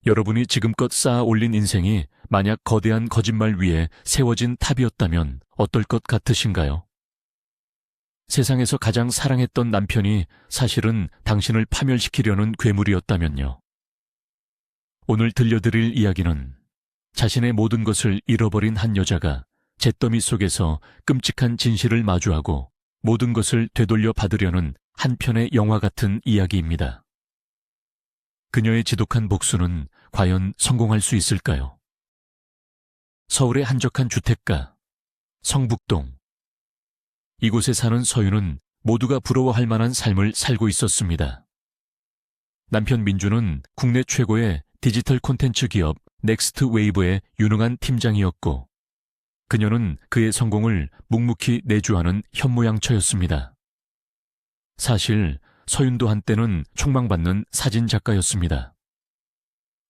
여러분이 지금껏 쌓아 올린 인생이 만약 거대한 거짓말 위에 세워진 탑이었다면 어떨 것 같으신가요? 세상에서 가장 사랑했던 남편이 사실은 당신을 파멸시키려는 괴물이었다면요. 오늘 들려드릴 이야기는 자신의 모든 것을 잃어버린 한 여자가 잿더미 속에서 끔찍한 진실을 마주하고 모든 것을 되돌려 받으려는 한 편의 영화 같은 이야기입니다. 그녀의 지독한 복수는 과연 성공할 수 있을까요? 서울의 한적한 주택가, 성북동. 이곳에 사는 서윤은 모두가 부러워할 만한 삶을 살고 있었습니다. 남편 민주는 국내 최고의 디지털 콘텐츠 기업 넥스트 웨이브의 유능한 팀장이었고, 그녀는 그의 성공을 묵묵히 내주하는 현모양처였습니다. 사실 서윤도 한때는 촉망받는 사진작가였습니다.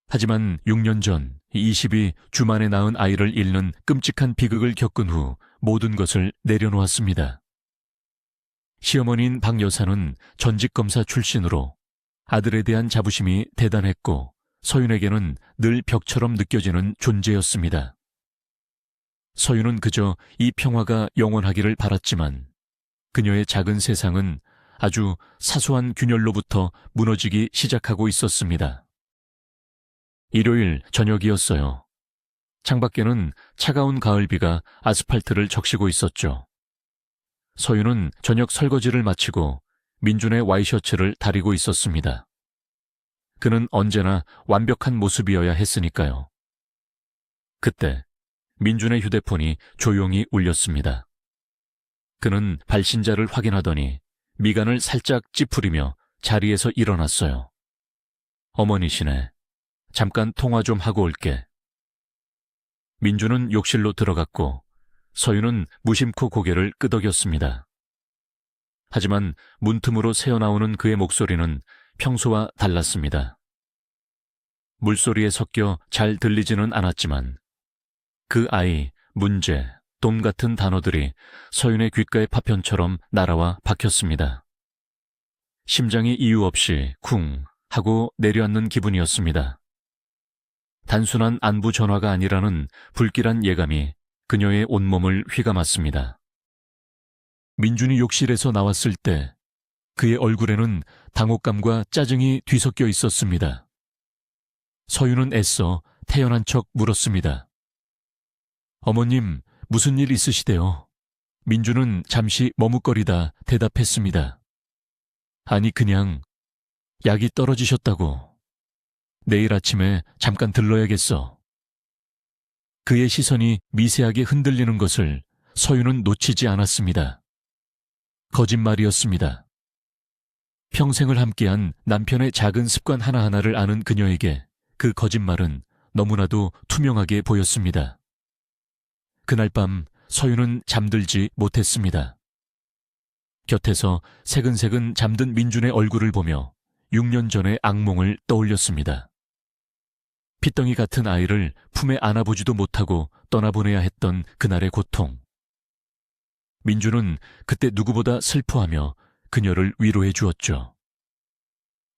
하지만 6년 전 20이 주만에 낳은 아이를 잃는 끔찍한 비극을 겪은 후 모든 것을 내려놓았습니다. 시어머니인 박 여사는 전직검사 출신으로 아들에 대한 자부심이 대단했고 서윤에게는 늘 벽처럼 느껴지는 존재였습니다. 서윤은 그저 이 평화가 영원하기를 바랐지만 그녀의 작은 세상은 아주 사소한 균열로부터 무너지기 시작하고 있었습니다. 일요일 저녁이었어요. 창밖에는 차가운 가을비가 아스팔트를 적시고 있었죠. 서윤은 저녁 설거지를 마치고 민준의 와이셔츠를 다리고 있었습니다. 그는 언제나 완벽한 모습이어야 했으니까요. 그때 민준의 휴대폰이 조용히 울렸습니다. 그는 발신자를 확인하더니 미간을 살짝 찌푸리며 자리에서 일어났어요. 어머니시네. 잠깐 통화 좀 하고 올게. 민준은 욕실로 들어갔고 서윤은 무심코 고개를 끄덕였습니다. 하지만 문틈으로 새어나오는 그의 목소리는 평소와 달랐습니다. 물소리에 섞여 잘 들리지는 않았지만 그 아이, 문제, 돈 같은 단어들이 서윤의 귓가의 파편처럼 날아와 박혔습니다. 심장이 이유 없이 쿵 하고 내려앉는 기분이었습니다. 단순한 안부 전화가 아니라는 불길한 예감이 그녀의 온몸을 휘감았습니다. 민준이 욕실에서 나왔을 때 그의 얼굴에는 당혹감과 짜증이 뒤섞여 있었습니다. 서윤은 애써 태연한 척 물었습니다. 어머님, 무슨 일 있으시대요? 민준은 잠시 머뭇거리다 대답했습니다. 아니, 그냥 약이 떨어지셨다고. 내일 아침에 잠깐 들러야겠어. 그의 시선이 미세하게 흔들리는 것을 서윤은 놓치지 않았습니다. 거짓말이었습니다. 평생을 함께한 남편의 작은 습관 하나하나를 아는 그녀에게 그 거짓말은 너무나도 투명하게 보였습니다. 그날 밤 서윤은 잠들지 못했습니다. 곁에서 새근새근 잠든 민준의 얼굴을 보며 6년 전의 악몽을 떠올렸습니다. 핏덩이 같은 아이를 품에 안아보지도 못하고 떠나보내야 했던 그날의 고통. 민준은 그때 누구보다 슬퍼하며 그녀를 위로해 주었죠.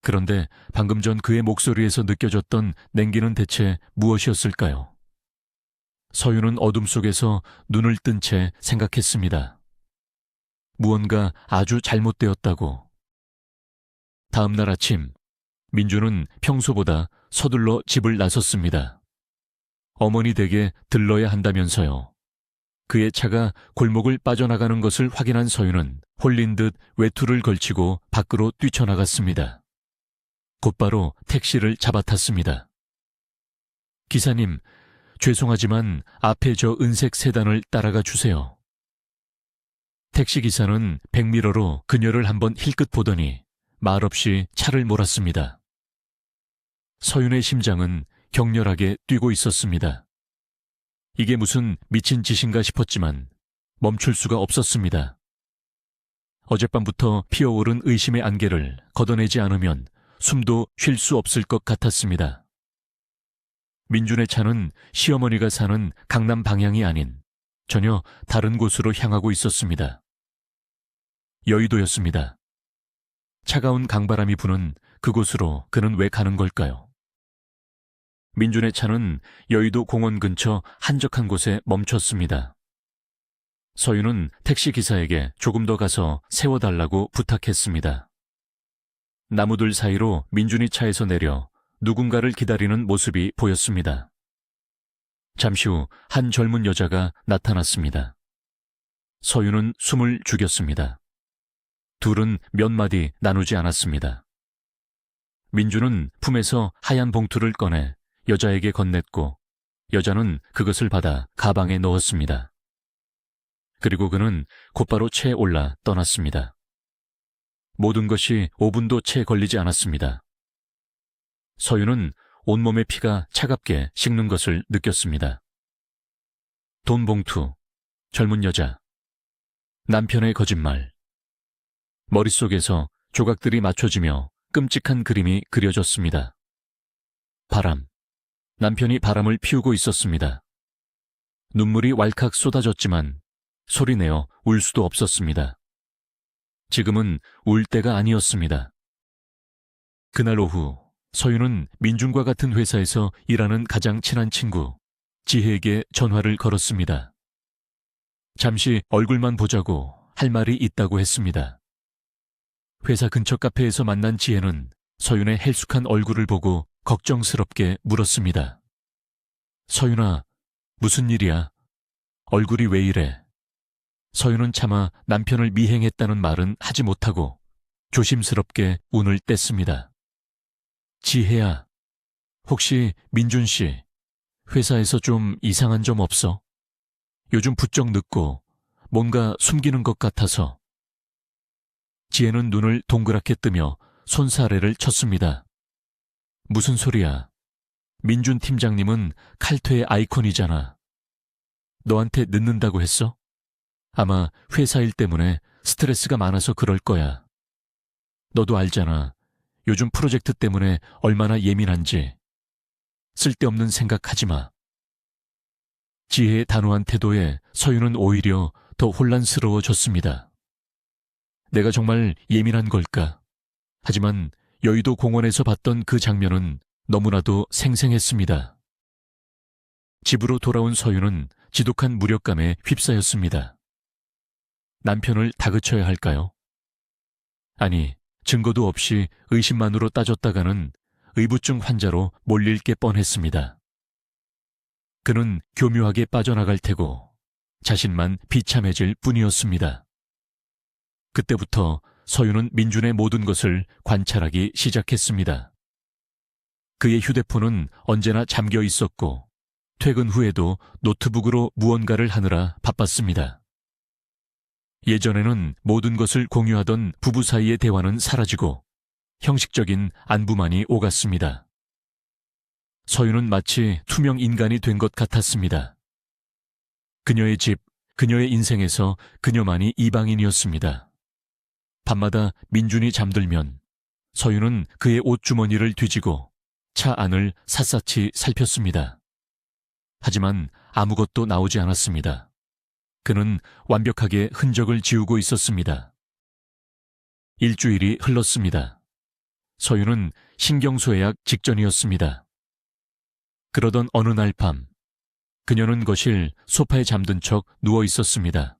그런데 방금 전 그의 목소리에서 느껴졌던 냉기는 대체 무엇이었을까요? 서윤은 어둠 속에서 눈을 뜬 채 생각했습니다. 무언가 아주 잘못되었다고. 다음 날 아침, 민주는 평소보다 서둘러 집을 나섰습니다. 어머니 댁에 들러야 한다면서요. 그의 차가 골목을 빠져나가는 것을 확인한 서윤은 홀린 듯 외투를 걸치고 밖으로 뛰쳐나갔습니다. 곧바로 택시를 잡아탔습니다. 기사님, 죄송하지만 앞에 저 은색 세단을 따라가 주세요. 택시기사는 백미러로 그녀를 한번 힐끗 보더니 말없이 차를 몰았습니다. 서윤의 심장은 격렬하게 뛰고 있었습니다. 이게 무슨 미친 짓인가 싶었지만 멈출 수가 없었습니다. 어젯밤부터 피어오른 의심의 안개를 걷어내지 않으면 숨도 쉴 수 없을 것 같았습니다. 민준의 차는 시어머니가 사는 강남 방향이 아닌 전혀 다른 곳으로 향하고 있었습니다. 여의도였습니다. 차가운 강바람이 부는 그곳으로 그는 왜 가는 걸까요? 민준의 차는 여의도 공원 근처 한적한 곳에 멈췄습니다. 서윤은 택시기사에게 조금 더 가서 세워달라고 부탁했습니다. 나무들 사이로 민준이 차에서 내려 누군가를 기다리는 모습이 보였습니다. 잠시 후 한 젊은 여자가 나타났습니다. 서윤은 숨을 죽였습니다. 둘은 몇 마디 나누지 않았습니다. 민준은 품에서 하얀 봉투를 꺼내 여자에게 건넸고 여자는 그것을 받아 가방에 넣었습니다. 그리고 그는 곧바로 채에 올라 떠났습니다. 모든 것이 5분도 채 걸리지 않았습니다. 서윤은 온몸의 피가 차갑게 식는 것을 느꼈습니다. 돈 봉투, 젊은 여자, 남편의 거짓말. 머릿속에서 조각들이 맞춰지며 끔찍한 그림이 그려졌습니다. 바람. 남편이 바람을 피우고 있었습니다. 눈물이 왈칵 쏟아졌지만 소리내어 울 수도 없었습니다. 지금은 울 때가 아니었습니다. 그날 오후 서윤은 민준과 같은 회사에서 일하는 가장 친한 친구 지혜에게 전화를 걸었습니다. 잠시 얼굴만 보자고 할 말이 있다고 했습니다. 회사 근처 카페에서 만난 지혜는 서윤의 헬쑥한 얼굴을 보고 걱정스럽게 물었습니다. 서윤아, 무슨 일이야? 얼굴이 왜 이래? 서윤은 차마 남편을 미행했다는 말은 하지 못하고 조심스럽게 운을 뗐습니다. 지혜야, 혹시 민준 씨, 회사에서 좀 이상한 점 없어? 요즘 부쩍 늦고 뭔가 숨기는 것 같아서. 지혜는 눈을 동그랗게 뜨며 손사래를 쳤습니다. 무슨 소리야? 민준 팀장님은 칼퇴의 아이콘이잖아. 너한테 늦는다고 했어? 아마 회사 일 때문에 스트레스가 많아서 그럴 거야. 너도 알잖아. 요즘 프로젝트 때문에 얼마나 예민한지. 쓸데없는 생각하지 마. 지혜의 단호한 태도에 서윤은 오히려 더 혼란스러워졌습니다. 내가 정말 예민한 걸까? 하지만 여의도 공원에서 봤던 그 장면은 너무나도 생생했습니다. 집으로 돌아온 서윤은 지독한 무력감에 휩싸였습니다. 남편을 다그쳐야 할까요? 아니, 증거도 없이 의심만으로 따졌다가는 의부증 환자로 몰릴 게 뻔했습니다. 그는 교묘하게 빠져나갈 테고 자신만 비참해질 뿐이었습니다. 그때부터 서윤은 민준의 모든 것을 관찰하기 시작했습니다. 그의 휴대폰은 언제나 잠겨 있었고 퇴근 후에도 노트북으로 무언가를 하느라 바빴습니다. 예전에는 모든 것을 공유하던 부부 사이의 대화는 사라지고 형식적인 안부만이 오갔습니다. 서윤은 마치 투명 인간이 된 것 같았습니다. 그녀의 집, 그녀의 인생에서 그녀만이 이방인이었습니다. 밤마다 민준이 잠들면 서윤은 그의 옷주머니를 뒤지고 차 안을 샅샅이 살폈습니다. 하지만 아무것도 나오지 않았습니다. 그는 완벽하게 흔적을 지우고 있었습니다. 일주일이 흘렀습니다. 서윤은 신경소외약 직전이었습니다. 그러던 어느 날 밤, 그녀는 거실 소파에 잠든 척 누워 있었습니다.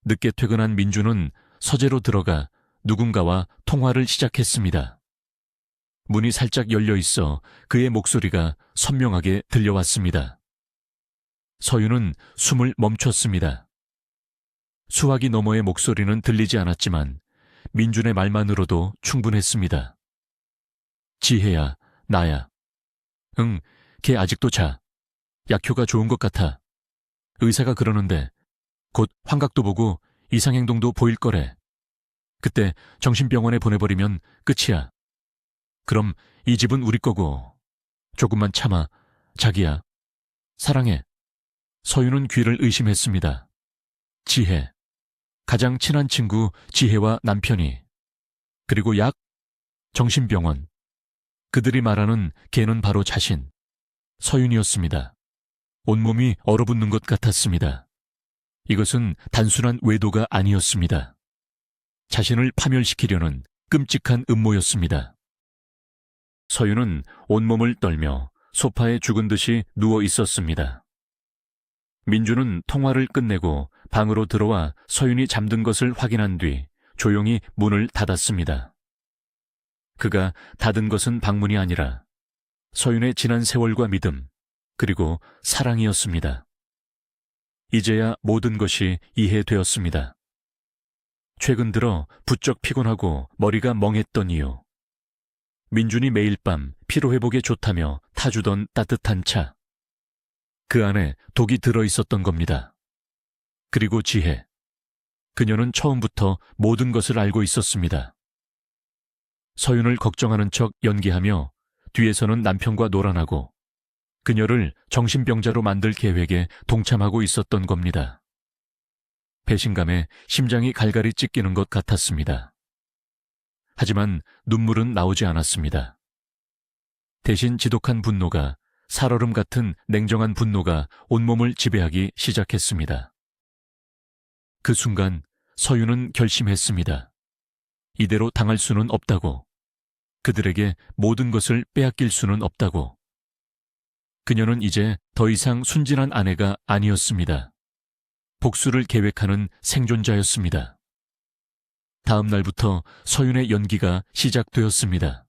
늦게 퇴근한 민준은 서재로 들어가 누군가와 통화를 시작했습니다. 문이 살짝 열려 있어 그의 목소리가 선명하게 들려왔습니다. 서윤은 숨을 멈췄습니다. 수화기 너머의 목소리는 들리지 않았지만 민준의 말만으로도 충분했습니다. 지혜야, 나야. 응, 걔 아직도 자. 약효가 좋은 것 같아. 의사가 그러는데 곧 환각도 보고 이상행동도 보일 거래. 그때 정신병원에 보내버리면 끝이야. 그럼 이 집은 우리 거고. 조금만 참아. 자기야. 사랑해. 서윤은 귀를 의심했습니다. 지혜. 가장 친한 친구 지혜와 남편이. 그리고 약. 정신병원. 그들이 말하는 걔는 바로 자신. 서윤이었습니다. 온몸이 얼어붙는 것 같았습니다. 이것은 단순한 외도가 아니었습니다. 자신을 파멸시키려는 끔찍한 음모였습니다. 서윤은 온몸을 떨며 소파에 죽은 듯이 누워 있었습니다. 민주는 통화를 끝내고 방으로 들어와 서윤이 잠든 것을 확인한 뒤 조용히 문을 닫았습니다. 그가 닫은 것은 방문이 아니라 서윤의 지난 세월과 믿음, 그리고 사랑이었습니다. 이제야 모든 것이 이해되었습니다. 최근 들어 부쩍 피곤하고 머리가 멍했던 이유. 민준이 매일 밤 피로회복에 좋다며 타주던 따뜻한 차. 그 안에 독이 들어있었던 겁니다. 그리고 지혜. 그녀는 처음부터 모든 것을 알고 있었습니다. 서윤을 걱정하는 척 연기하며 뒤에서는 남편과 놀아나고 그녀를 정신병자로 만들 계획에 동참하고 있었던 겁니다. 배신감에 심장이 갈갈이 찢기는 것 같았습니다. 하지만 눈물은 나오지 않았습니다. 대신 지독한 분노가, 살얼음 같은 냉정한 분노가 온몸을 지배하기 시작했습니다. 그 순간 서윤은 결심했습니다. 이대로 당할 수는 없다고. 그들에게 모든 것을 빼앗길 수는 없다고. 그녀는 이제 더 이상 순진한 아내가 아니었습니다. 복수를 계획하는 생존자였습니다. 다음 날부터 서윤의 연기가 시작되었습니다.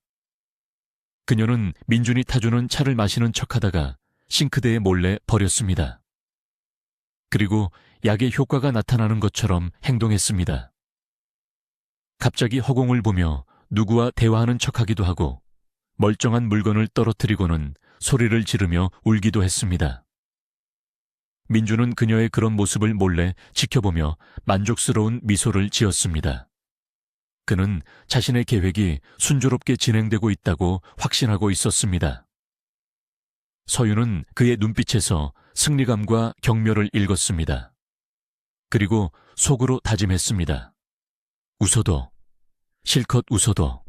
그녀는 민준이 타주는 차를 마시는 척하다가 싱크대에 몰래 버렸습니다. 그리고 약의 효과가 나타나는 것처럼 행동했습니다. 갑자기 허공을 보며 누구와 대화하는 척하기도 하고 멀쩡한 물건을 떨어뜨리고는 소리를 지르며 울기도 했습니다. 민주는 그녀의 그런 모습을 몰래 지켜보며 만족스러운 미소를 지었습니다. 그는 자신의 계획이 순조롭게 진행되고 있다고 확신하고 있었습니다. 서윤은 그의 눈빛에서 승리감과 경멸을 읽었습니다. 그리고 속으로 다짐했습니다. 웃어도, 실컷 웃어도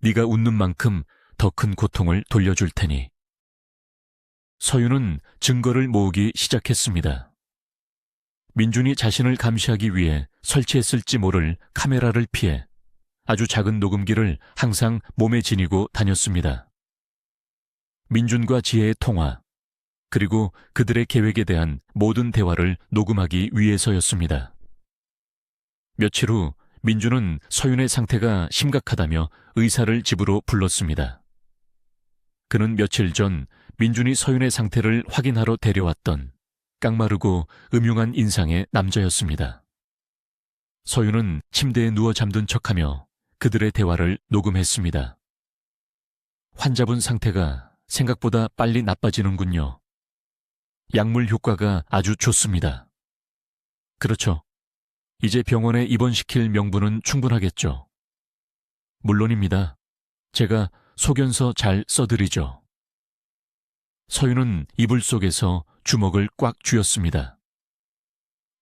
네가 웃는 만큼 더 큰 고통을 돌려줄 테니. 서윤은 증거를 모으기 시작했습니다. 민준이 자신을 감시하기 위해 설치했을지 모를 카메라를 피해 아주 작은 녹음기를 항상 몸에 지니고 다녔습니다. 민준과 지혜의 통화, 그리고 그들의 계획에 대한 모든 대화를 녹음하기 위해서였습니다. 며칠 후 민준은 서윤의 상태가 심각하다며 의사를 집으로 불렀습니다. 그는 며칠 전 민준이 서윤의 상태를 확인하러 데려왔던 깡마르고 음흉한 인상의 남자였습니다. 서윤은 침대에 누워 잠든 척하며 그들의 대화를 녹음했습니다. 환자분 상태가 생각보다 빨리 나빠지는군요. 약물 효과가 아주 좋습니다. 그렇죠. 이제 병원에 입원시킬 명분은 충분하겠죠. 물론입니다. 제가 소견서 잘 써드리죠. 서윤은 이불 속에서 주먹을 꽉 쥐었습니다.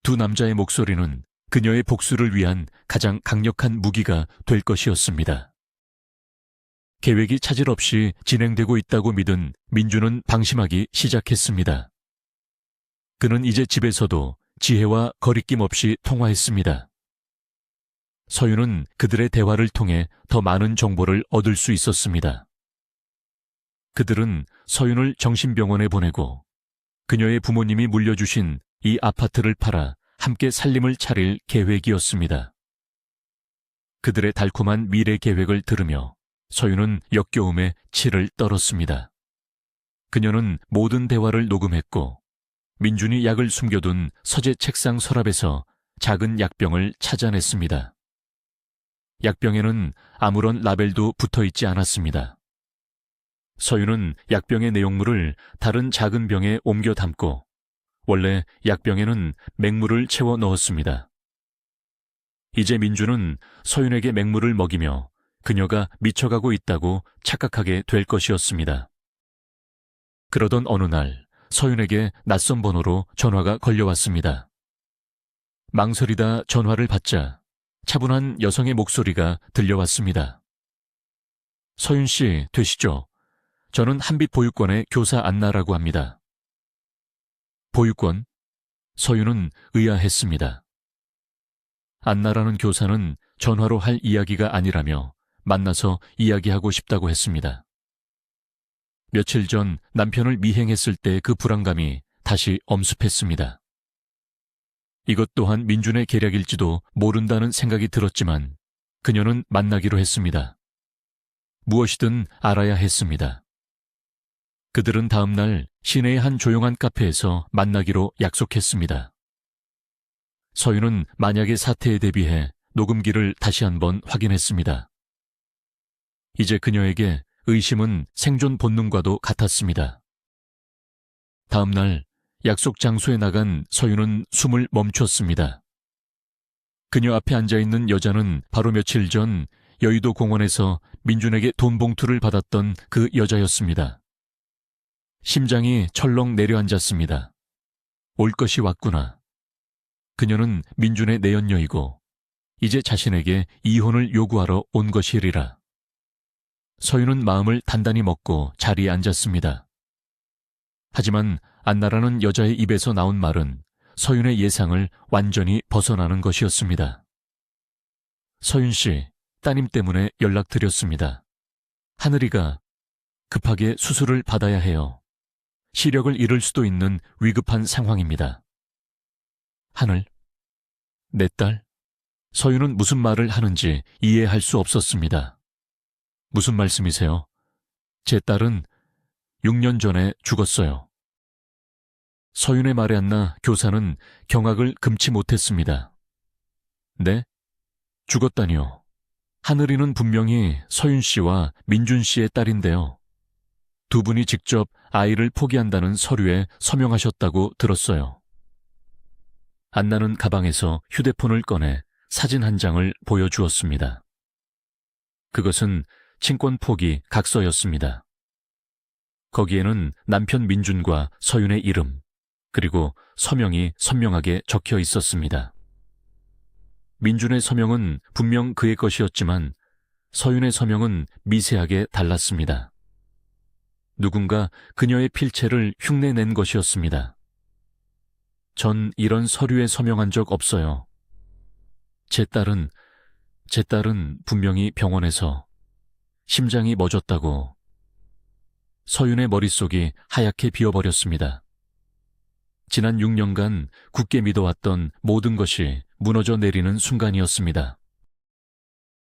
두 남자의 목소리는 그녀의 복수를 위한 가장 강력한 무기가 될 것이었습니다. 계획이 차질 없이 진행되고 있다고 믿은 민주는 방심하기 시작했습니다. 그는 이제 집에서도 지혜와 거리낌 없이 통화했습니다. 서윤은 그들의 대화를 통해 더 많은 정보를 얻을 수 있었습니다. 그들은 서윤을 정신병원에 보내고 그녀의 부모님이 물려주신 이 아파트를 팔아 함께 살림을 차릴 계획이었습니다. 그들의 달콤한 미래 계획을 들으며 서윤은 역겨움에 치를 떨었습니다. 그녀는 모든 대화를 녹음했고 민준이 약을 숨겨둔 서재 책상 서랍에서 작은 약병을 찾아냈습니다. 약병에는 아무런 라벨도 붙어있지 않았습니다. 서윤은 약병의 내용물을 다른 작은 병에 옮겨 담고 원래 약병에는 맹물을 채워 넣었습니다. 이제 민주는 서윤에게 맹물을 먹이며 그녀가 미쳐가고 있다고 착각하게 될 것이었습니다. 그러던 어느 날 서윤에게 낯선 번호로 전화가 걸려왔습니다. 망설이다 전화를 받자 차분한 여성의 목소리가 들려왔습니다. 서윤 씨 되시죠? 저는 한빛보육원의 교사 안나라고 합니다. 보육원? 서윤은 의아했습니다. 안나라는 교사는 전화로 할 이야기가 아니라며 만나서 이야기하고 싶다고 했습니다. 며칠 전 남편을 미행했을 때 그 불안감이 다시 엄습했습니다. 이것 또한 민준의 계략일지도 모른다는 생각이 들었지만 그녀는 만나기로 했습니다. 무엇이든 알아야 했습니다. 그들은 다음 날 시내의 한 조용한 카페에서 만나기로 약속했습니다. 서윤은 만약의 사태에 대비해 녹음기를 다시 한번 확인했습니다. 이제 그녀에게 의심은 생존 본능과도 같았습니다. 다음 날 약속 장소에 나간 서윤은 숨을 멈췄습니다. 그녀 앞에 앉아있는 여자는 바로 며칠 전 여의도 공원에서 민준에게 돈 봉투를 받았던 그 여자였습니다. 심장이 철렁 내려앉았습니다. 올 것이 왔구나. 그녀는 민준의 내연녀이고 이제 자신에게 이혼을 요구하러 온 것이리라. 서윤은 마음을 단단히 먹고 자리에 앉았습니다. 하지만 안나라는 여자의 입에서 나온 말은 서윤의 예상을 완전히 벗어나는 것이었습니다. 서윤 씨, 따님 때문에 연락드렸습니다. 하늘이가 급하게 수술을 받아야 해요. 시력을 잃을 수도 있는 위급한 상황입니다. 하늘? 내 딸? 서윤은 무슨 말을 하는지 이해할 수 없었습니다. 무슨 말씀이세요? 제 딸은 6년 전에 죽었어요. 서윤의 말에 안나 교사는 경악을 금치 못했습니다. 네? 죽었다니요. 하늘이는 분명히 서윤 씨와 민준 씨의 딸인데요. 두 분이 직접 아이를 포기한다는 서류에 서명하셨다고 들었어요. 안나는 가방에서 휴대폰을 꺼내 사진 한 장을 보여주었습니다. 그것은 친권 포기 각서였습니다. 거기에는 남편 민준과 서윤의 이름, 그리고 서명이 선명하게 적혀 있었습니다. 민준의 서명은 분명 그의 것이었지만 서윤의 서명은 미세하게 달랐습니다. 누군가 그녀의 필체를 흉내낸 것이었습니다. 전 이런 서류에 서명한 적 없어요. 제 딸은 분명히 병원에서 심장이 멎었다고. 서윤의 머릿속이 하얗게 비어버렸습니다. 지난 6년간 굳게 믿어왔던 모든 것이 무너져 내리는 순간이었습니다.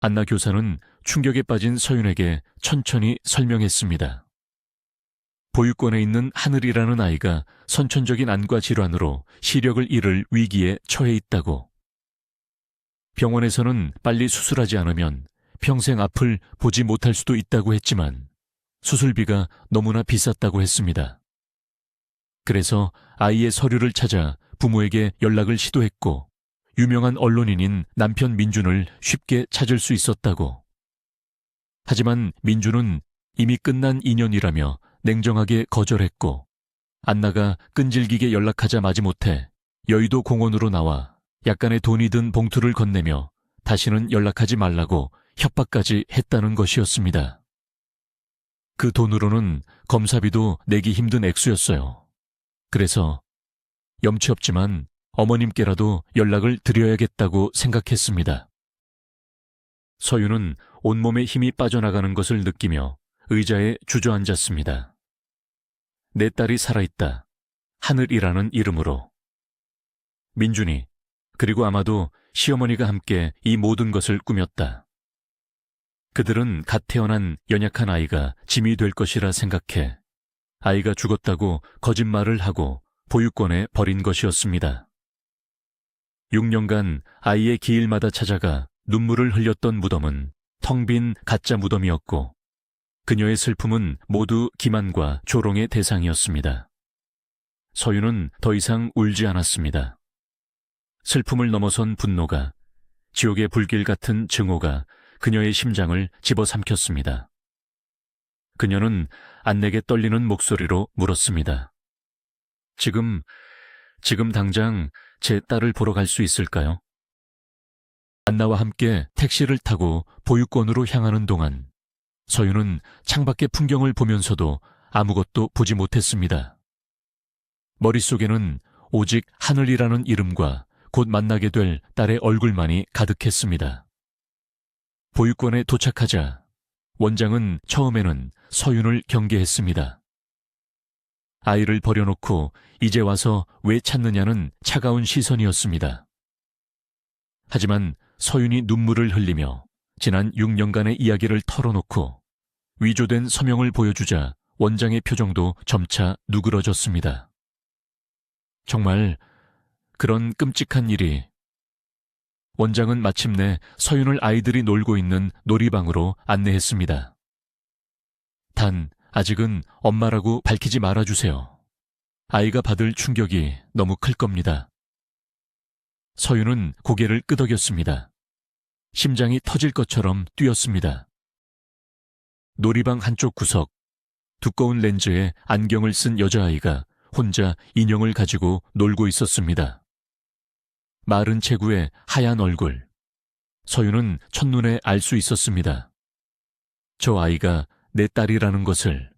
안나 교사는 충격에 빠진 서윤에게 천천히 설명했습니다. 보육권에 있는 하늘이라는 아이가 선천적인 안과 질환으로 시력을 잃을 위기에 처해 있다고. 병원에서는 빨리 수술하지 않으면 평생 앞을 보지 못할 수도 있다고 했지만 수술비가 너무나 비쌌다고 했습니다. 그래서 아이의 서류를 찾아 부모에게 연락을 시도했고 유명한 언론인인 남편 민준을 쉽게 찾을 수 있었다고. 하지만 민준은 이미 끝난 인연이라며 냉정하게 거절했고 안나가 끈질기게 연락하자 마지못해 여의도 공원으로 나와 약간의 돈이 든 봉투를 건네며 다시는 연락하지 말라고 협박까지 했다는 것이었습니다. 그 돈으로는 검사비도 내기 힘든 액수였어요. 그래서 염치 없지만 어머님께라도 연락을 드려야겠다고 생각했습니다. 서윤은 온몸에 힘이 빠져나가는 것을 느끼며 의자에 주저앉았습니다. 내 딸이 살아있다. 하늘이라는 이름으로. 민준이, 그리고 아마도 시어머니가 함께 이 모든 것을 꾸몄다. 그들은 갓 태어난 연약한 아이가 짐이 될 것이라 생각해 아이가 죽었다고 거짓말을 하고 보육권에 버린 것이었습니다. 6년간 아이의 기일마다 찾아가 눈물을 흘렸던 무덤은 텅 빈 가짜 무덤이었고 그녀의 슬픔은 모두 기만과 조롱의 대상이었습니다. 서윤은 더 이상 울지 않았습니다. 슬픔을 넘어선 분노가, 지옥의 불길 같은 증오가 그녀의 심장을 집어삼켰습니다. 그녀는 안내게 떨리는 목소리로 물었습니다. 지금 당장 제 딸을 보러 갈 수 있을까요? 안나와 함께 택시를 타고 보육원으로 향하는 동안 서윤은 창밖의 풍경을 보면서도 아무것도 보지 못했습니다. 머릿속에는 오직 하늘이라는 이름과 곧 만나게 될 딸의 얼굴만이 가득했습니다. 보육원에 도착하자 원장은 처음에는 서윤을 경계했습니다. 아이를 버려놓고 이제 와서 왜 찾느냐는 차가운 시선이었습니다. 하지만 서윤이 눈물을 흘리며 지난 6년간의 이야기를 털어놓고 위조된 서명을 보여주자 원장의 표정도 점차 누그러졌습니다. 정말 그런 끔찍한 일이. 원장은 마침내 서윤을 아이들이 놀고 있는 놀이방으로 안내했습니다. 단, 아직은 엄마라고 밝히지 말아주세요. 아이가 받을 충격이 너무 클 겁니다. 서윤은 고개를 끄덕였습니다. 심장이 터질 것처럼 뛰었습니다. 놀이방 한쪽 구석, 두꺼운 렌즈에 안경을 쓴 여자아이가 혼자 인형을 가지고 놀고 있었습니다. 마른 체구에 하얀 얼굴. 서윤은 첫눈에 알 수 있었습니다. 저 아이가 내 딸이라는 것을.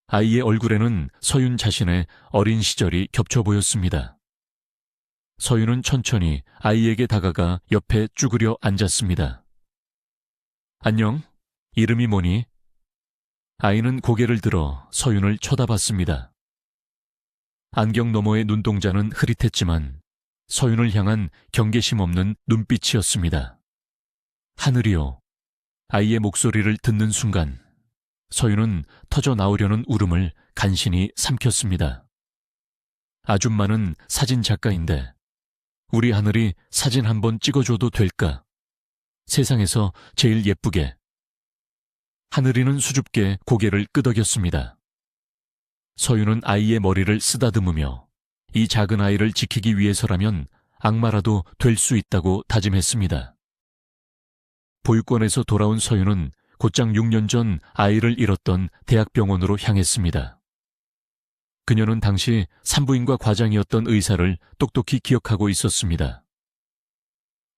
아이의 얼굴에는 서윤 자신의 어린 시절이 겹쳐 보였습니다. 서윤은 천천히 아이에게 다가가 옆에 쭈그려 앉았습니다. 안녕, 이름이 뭐니? 아이는 고개를 들어 서윤을 쳐다봤습니다. 안경 너머의 눈동자는 흐릿했지만 서윤을 향한 경계심 없는 눈빛이었습니다. 하늘이요. 아이의 목소리를 듣는 순간 서윤은 터져 나오려는 울음을 간신히 삼켰습니다. 아줌마는 사진 작가인데 우리 하늘이 사진 한번 찍어줘도 될까? 세상에서 제일 예쁘게. 하늘이는 수줍게 고개를 끄덕였습니다. 서윤은 아이의 머리를 쓰다듬으며 이 작은 아이를 지키기 위해서라면 악마라도 될 수 있다고 다짐했습니다. 보육원에서 돌아온 서윤은 곧장 6년 전 아이를 잃었던 대학병원으로 향했습니다. 그녀는 당시 산부인과 과장이었던 의사를 똑똑히 기억하고 있었습니다.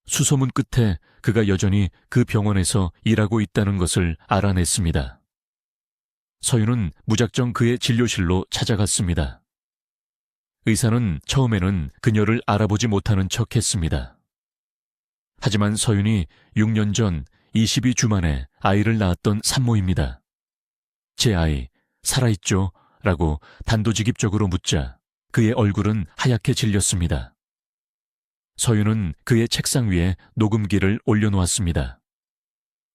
수소문 끝에 그가 여전히 그 병원에서 일하고 있다는 것을 알아냈습니다. 서윤은 무작정 그의 진료실로 찾아갔습니다. 의사는 처음에는 그녀를 알아보지 못하는 척했습니다. 하지만 서윤이 6년 전 22주 만에 아이를 낳았던 산모입니다. 제 아이, 살아있죠? 라고 단도직입적으로 묻자 그의 얼굴은 하얗게 질렸습니다. 서윤은 그의 책상 위에 녹음기를 올려놓았습니다.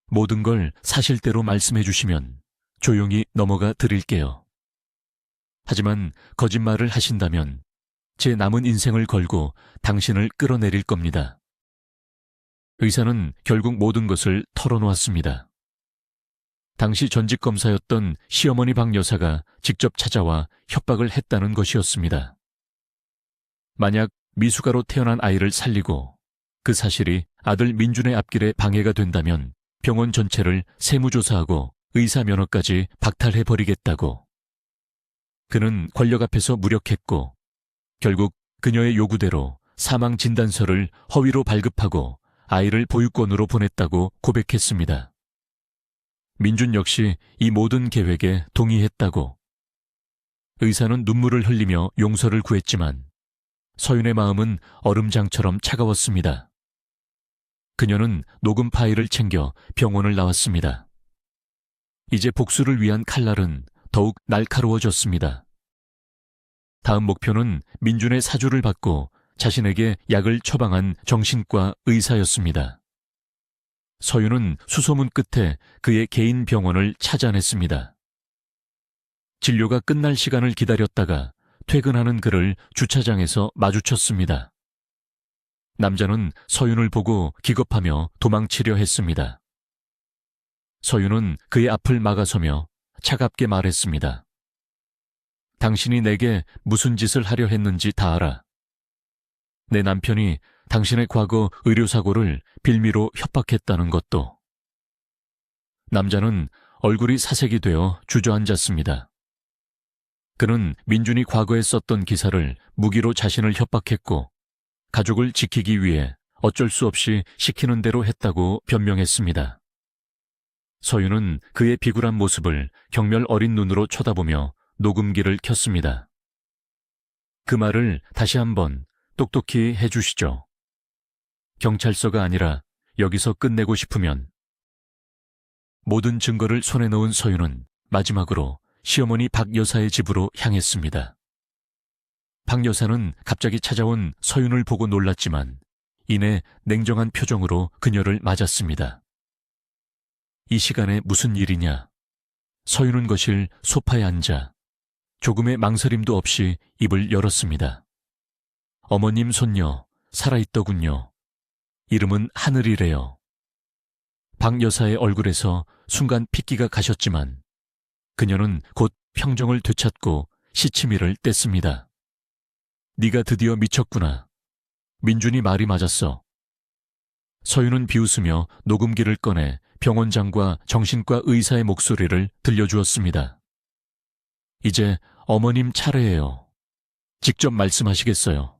모든 걸 사실대로 말씀해 주시면 조용히 넘어가 드릴게요. 하지만 거짓말을 하신다면 제 남은 인생을 걸고 당신을 끌어내릴 겁니다. 의사는 결국 모든 것을 털어놓았습니다. 당시 전직 검사였던 시어머니 박 여사가 직접 찾아와 협박을 했다는 것이었습니다. 만약 미숙아로 태어난 아이를 살리고 그 사실이 아들 민준의 앞길에 방해가 된다면 병원 전체를 세무조사하고 의사 면허까지 박탈해버리겠다고. 그는 권력 앞에서 무력했고 결국 그녀의 요구대로 사망 진단서를 허위로 발급하고 아이를 보육원으로 보냈다고 고백했습니다. 민준 역시 이 모든 계획에 동의했다고. 의사는 눈물을 흘리며 용서를 구했지만 서윤의 마음은 얼음장처럼 차가웠습니다. 그녀는 녹음 파일을 챙겨 병원을 나왔습니다. 이제 복수를 위한 칼날은 더욱 날카로워졌습니다. 다음 목표는 민준의 사주를 받고 자신에게 약을 처방한 정신과 의사였습니다. 서윤은 수소문 끝에 그의 개인 병원을 찾아냈습니다. 진료가 끝날 시간을 기다렸다가 퇴근하는 그를 주차장에서 마주쳤습니다. 남자는 서윤을 보고 기겁하며 도망치려 했습니다. 서윤은 그의 앞을 막아서며 차갑게 말했습니다. 당신이 내게 무슨 짓을 하려 했는지 다 알아. 내 남편이 당신의 과거 의료사고를 빌미로 협박했다는 것도. 남자는 얼굴이 사색이 되어 주저앉았습니다. 그는 민준이 과거에 썼던 기사를 무기로 자신을 협박했고 가족을 지키기 위해 어쩔 수 없이 시키는 대로 했다고 변명했습니다. 서윤은 그의 비굴한 모습을 경멸 어린 눈으로 쳐다보며 녹음기를 켰습니다. 그 말을 다시 한번 똑똑히 해주시죠. 경찰서가 아니라 여기서 끝내고 싶으면. 모든 증거를 손에 넣은 서윤은 마지막으로 시어머니 박 여사의 집으로 향했습니다. 박 여사는 갑자기 찾아온 서윤을 보고 놀랐지만 이내 냉정한 표정으로 그녀를 맞았습니다. 이 시간에 무슨 일이냐? 서윤은 거실 소파에 앉아 조금의 망설임도 없이 입을 열었습니다. 어머님 손녀 살아있더군요. 이름은 하늘이래요. 박 여사의 얼굴에서 순간 핏기가 가셨지만 그녀는 곧 평정을 되찾고 시치미를 뗐습니다. 네가 드디어 미쳤구나. 민준이 말이 맞았어. 서윤은 비웃으며 녹음기를 꺼내 병원장과 정신과 의사의 목소리를 들려주었습니다. 이제 어머님 차례예요. 직접 말씀하시겠어요?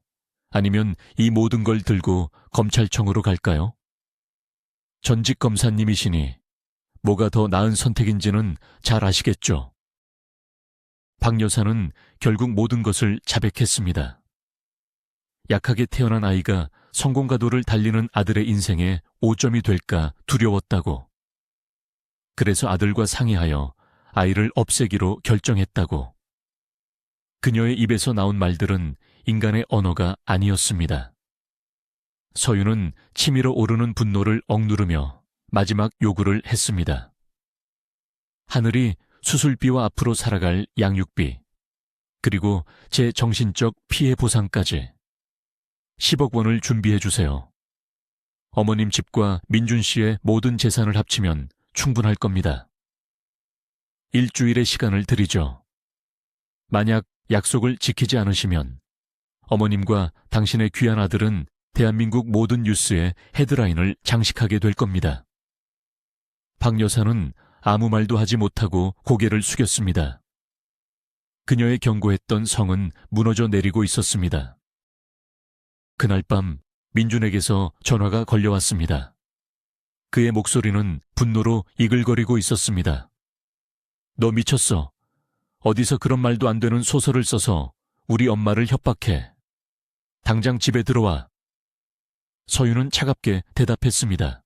아니면 이 모든 걸 들고 검찰청으로 갈까요? 전직 검사님이시니 뭐가 더 나은 선택인지는 잘 아시겠죠? 박 여사는 결국 모든 것을 자백했습니다. 약하게 태어난 아이가 성공과 도를 달리는 아들의 인생에 오점이 될까 두려웠다고. 그래서 아들과 상의하여 아이를 없애기로 결정했다고. 그녀의 입에서 나온 말들은 인간의 언어가 아니었습니다. 서윤은 치밀어 오르는 분노를 억누르며 마지막 요구를 했습니다. 하늘이 수술비와 앞으로 살아갈 양육비, 그리고 제 정신적 피해 보상까지 10억 원을 준비해 주세요. 어머님 집과 민준 씨의 모든 재산을 합치면 충분할 겁니다. 일주일의 시간을 드리죠. 만약 약속을 지키지 않으시면 어머님과 당신의 귀한 아들은 대한민국 모든 뉴스에 헤드라인을 장식하게 될 겁니다. 박 여사는 아무 말도 하지 못하고 고개를 숙였습니다. 그녀의 경고했던 성은 무너져 내리고 있었습니다. 그날 밤 민준에게서 전화가 걸려왔습니다. 그의 목소리는 분노로 이글거리고 있었습니다. 너 미쳤어. 어디서 그런 말도 안 되는 소설을 써서 우리 엄마를 협박해. 당장 집에 들어와. 서윤은 차갑게 대답했습니다.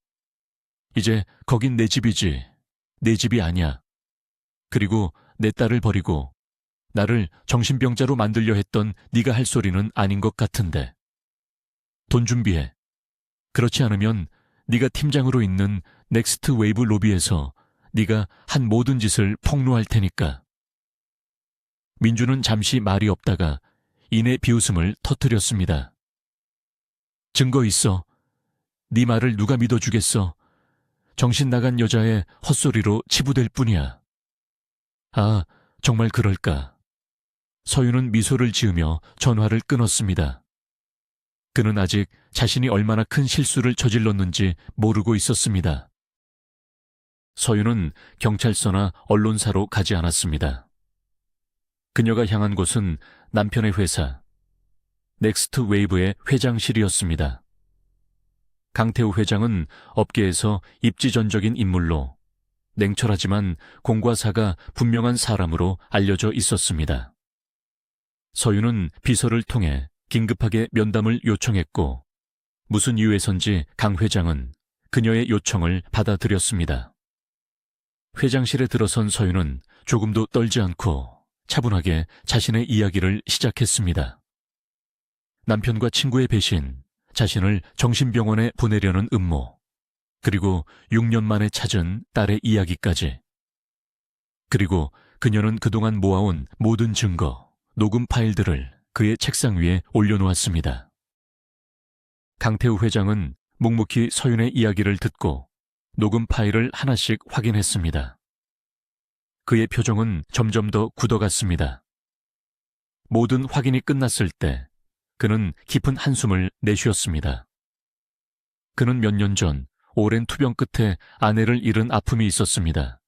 이제 거긴 내 집이지. 내 집이 아니야. 그리고 내 딸을 버리고 나를 정신병자로 만들려 했던 네가 할 소리는 아닌 것 같은데. 돈 준비해. 그렇지 않으면 네가 팀장으로 있는 넥스트 웨이브 로비에서 네가 한 모든 짓을 폭로할 테니까. 민주는 잠시 말이 없다가 이내 비웃음을 터뜨렸습니다. 증거 있어. 네 말을 누가 믿어주겠어. 정신 나간 여자의 헛소리로 치부될 뿐이야. 아, 정말 그럴까. 서윤은 미소를 지으며 전화를 끊었습니다. 그는 아직 자신이 얼마나 큰 실수를 저질렀는지 모르고 있었습니다. 서윤은 경찰서나 언론사로 가지 않았습니다. 그녀가 향한 곳은 남편의 회사, 넥스트 웨이브의 회장실이었습니다. 강태우 회장은 업계에서 입지전적인 인물로 냉철하지만 공과 사가 분명한 사람으로 알려져 있었습니다. 서윤은 비서를 통해 긴급하게 면담을 요청했고 무슨 이유에선지 강 회장은 그녀의 요청을 받아들였습니다. 회장실에 들어선 서윤은 조금도 떨지 않고 차분하게 자신의 이야기를 시작했습니다. 남편과 친구의 배신, 자신을 정신병원에 보내려는 음모, 그리고 6년 만에 찾은 딸의 이야기까지. 그리고 그녀는 그동안 모아온 모든 증거, 녹음 파일들을 그의 책상 위에 올려놓았습니다. 강태우 회장은 묵묵히 서윤의 이야기를 듣고 녹음 파일을 하나씩 확인했습니다. 그의 표정은 점점 더 굳어갔습니다. 모든 확인이 끝났을 때 그는 깊은 한숨을 내쉬었습니다. 그는 몇 년 전 오랜 투병 끝에 아내를 잃은 아픔이 있었습니다.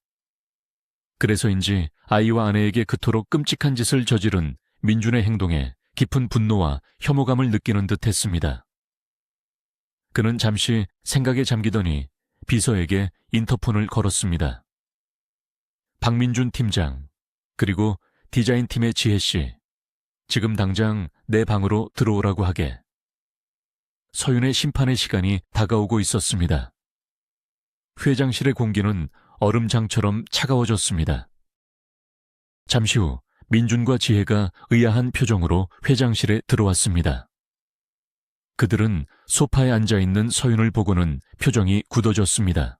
그래서인지 아이와 아내에게 그토록 끔찍한 짓을 저지른 민준의 행동에 깊은 분노와 혐오감을 느끼는 듯 했습니다. 그는 잠시 생각에 잠기더니 비서에게 인터폰을 걸었습니다. 박민준 팀장, 그리고 디자인팀의 지혜씨, 지금 당장 내 방으로 들어오라고 하게. 서윤의 심판의 시간이 다가오고 있었습니다. 회장실의 공기는 얼음장처럼 차가워졌습니다. 잠시 후 민준과 지혜가 의아한 표정으로 회장실에 들어왔습니다. 그들은 소파에 앉아있는 서윤을 보고는 표정이 굳어졌습니다.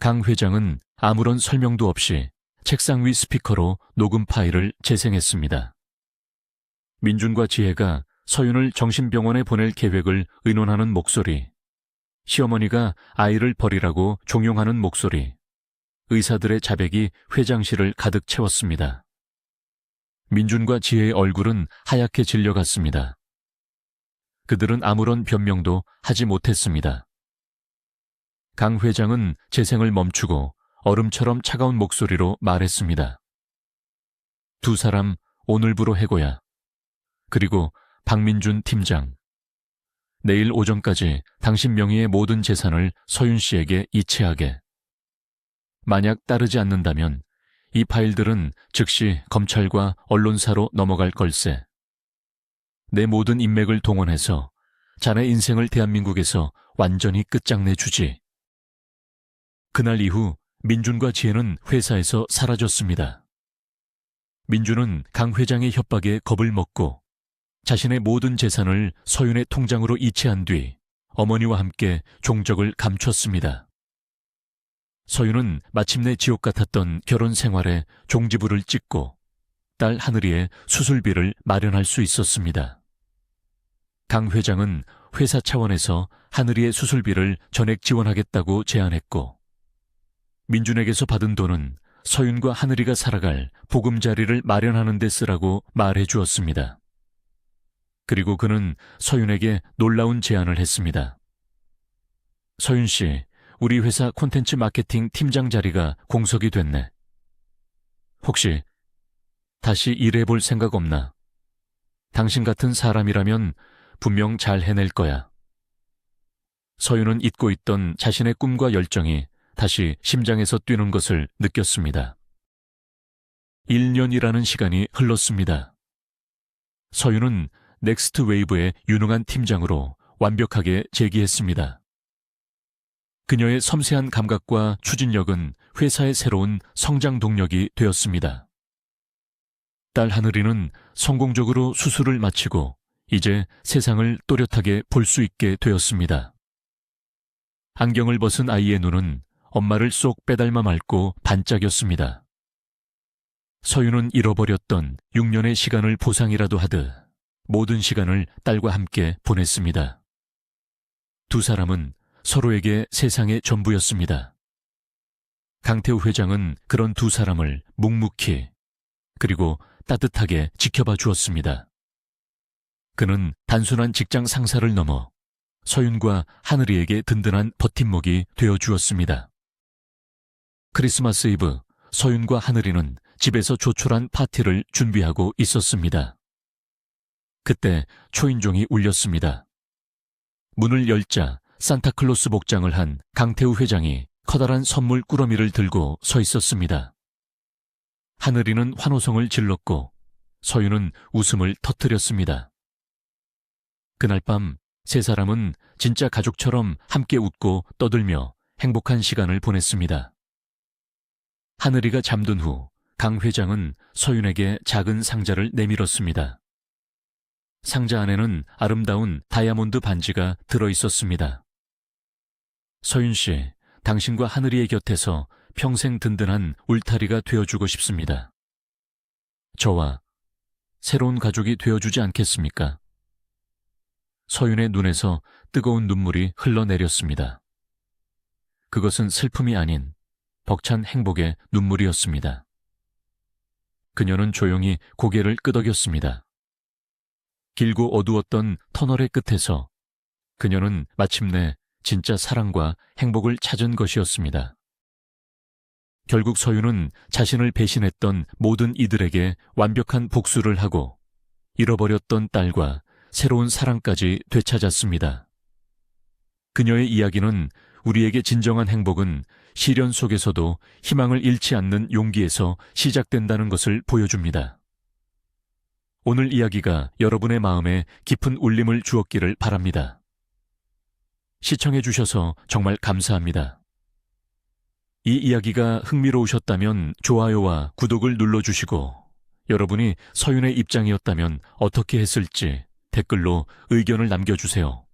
강 회장은 아무런 설명도 없이 책상 위 스피커로 녹음 파일을 재생했습니다. 민준과 지혜가 서윤을 정신병원에 보낼 계획을 의논하는 목소리, 시어머니가 아이를 버리라고 종용하는 목소리, 의사들의 자백이 회장실을 가득 채웠습니다. 민준과 지혜의 얼굴은 하얗게 질려갔습니다. 그들은 아무런 변명도 하지 못했습니다. 강 회장은 재생을 멈추고 얼음처럼 차가운 목소리로 말했습니다. 두 사람 오늘부로 해고야. 그리고 박민준 팀장. 내일 오전까지 당신 명의의 모든 재산을 서윤 씨에게 이체하게. 만약 따르지 않는다면 이 파일들은 즉시 검찰과 언론사로 넘어갈 걸세. 내 모든 인맥을 동원해서 자네 인생을 대한민국에서 완전히 끝장내 주지. 그날 이후 민준과 지혜는 회사에서 사라졌습니다. 민준은 강 회장의 협박에 겁을 먹고 자신의 모든 재산을 서윤의 통장으로 이체한 뒤 어머니와 함께 종적을 감췄습니다. 서윤은 마침내 지옥 같았던 결혼 생활에 종지부를 찍고 딸 하늘이의 수술비를 마련할 수 있었습니다. 강 회장은 회사 차원에서 하늘이의 수술비를 전액 지원하겠다고 제안했고, 민준에게서 받은 돈은 서윤과 하늘이가 살아갈 보금자리를 마련하는 데 쓰라고 말해 주었습니다. 그리고 그는 서윤에게 놀라운 제안을 했습니다. 서윤 씨, 우리 회사 콘텐츠 마케팅 팀장 자리가 공석이 됐네. 혹시 다시 일해볼 생각 없나? 당신 같은 사람이라면 분명 잘 해낼 거야. 서윤은 잊고 있던 자신의 꿈과 열정이 다시 심장에서 뛰는 것을 느꼈습니다. 1년이라는 시간이 흘렀습니다. 서윤은 넥스트 웨이브의 유능한 팀장으로 완벽하게 재기했습니다. 그녀의 섬세한 감각과 추진력은 회사의 새로운 성장 동력이 되었습니다. 딸 하늘이는 성공적으로 수술을 마치고 이제 세상을 또렷하게 볼 수 있게 되었습니다. 안경을 벗은 아이의 눈은 엄마를 쏙 빼닮아 맑고 반짝였습니다. 서윤은 잃어버렸던 6년의 시간을 보상이라도 하듯 모든 시간을 딸과 함께 보냈습니다. 두 사람은 서로에게 세상의 전부였습니다. 강태우 회장은 그런 두 사람을 묵묵히 그리고 따뜻하게 지켜봐 주었습니다. 그는 단순한 직장 상사를 넘어 서윤과 하늘이에게 든든한 버팀목이 되어 주었습니다. 크리스마스 이브, 서윤과 하늘이는 집에서 조촐한 파티를 준비하고 있었습니다. 그때 초인종이 울렸습니다. 문을 열자 산타클로스 복장을 한 강태우 회장이 커다란 선물 꾸러미를 들고 서 있었습니다. 하늘이는 환호성을 질렀고 서윤은 웃음을 터뜨렸습니다. 그날 밤 세 사람은 진짜 가족처럼 함께 웃고 떠들며 행복한 시간을 보냈습니다. 하늘이가 잠든 후 강 회장은 서윤에게 작은 상자를 내밀었습니다. 상자 안에는 아름다운 다이아몬드 반지가 들어있었습니다. 서윤 씨, 당신과 하늘이의 곁에서 평생 든든한 울타리가 되어주고 싶습니다. 저와 새로운 가족이 되어주지 않겠습니까? 서윤의 눈에서 뜨거운 눈물이 흘러내렸습니다. 그것은 슬픔이 아닌 벅찬 행복의 눈물이었습니다. 그녀는 조용히 고개를 끄덕였습니다. 길고 어두웠던 터널의 끝에서 그녀는 마침내 진짜 사랑과 행복을 찾은 것이었습니다. 결국 서윤은 자신을 배신했던 모든 이들에게 완벽한 복수를 하고 잃어버렸던 딸과 새로운 사랑까지 되찾았습니다. 그녀의 이야기는 우리에게 진정한 행복은 시련 속에서도 희망을 잃지 않는 용기에서 시작된다는 것을 보여줍니다. 오늘 이야기가 여러분의 마음에 깊은 울림을 주었기를 바랍니다. 시청해 주셔서 정말 감사합니다. 이 이야기가 흥미로우셨다면 좋아요와 구독을 눌러주시고 여러분이 서윤의 입장이었다면 어떻게 했을지 댓글로 의견을 남겨주세요.